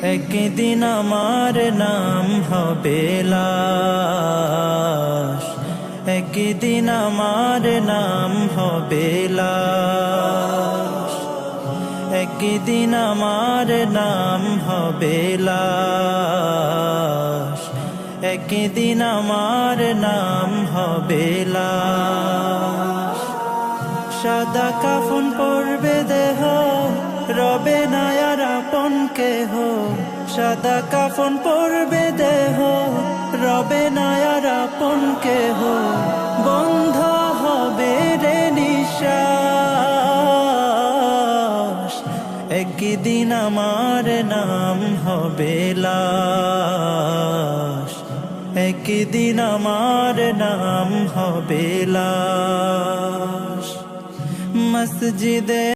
একদিন আমার নাম হবে লাশ, একদিন আমার নাম হবে লাশ, একদিন আমার নাম হবে লাশ, একদিন আমার নাম হবে লাশ। সাদা কাফন পরবে দেহ, রবে না আর আপন কেহ। সাদা কাফন পরবে দেহ, রবে না আর আপন কেহ। বন্ধ হবে রে নিঃশ্বাস, একদিন আমার নাম হবে লাশ, একদিন আমার নাম হবে লাশ। মসজিদে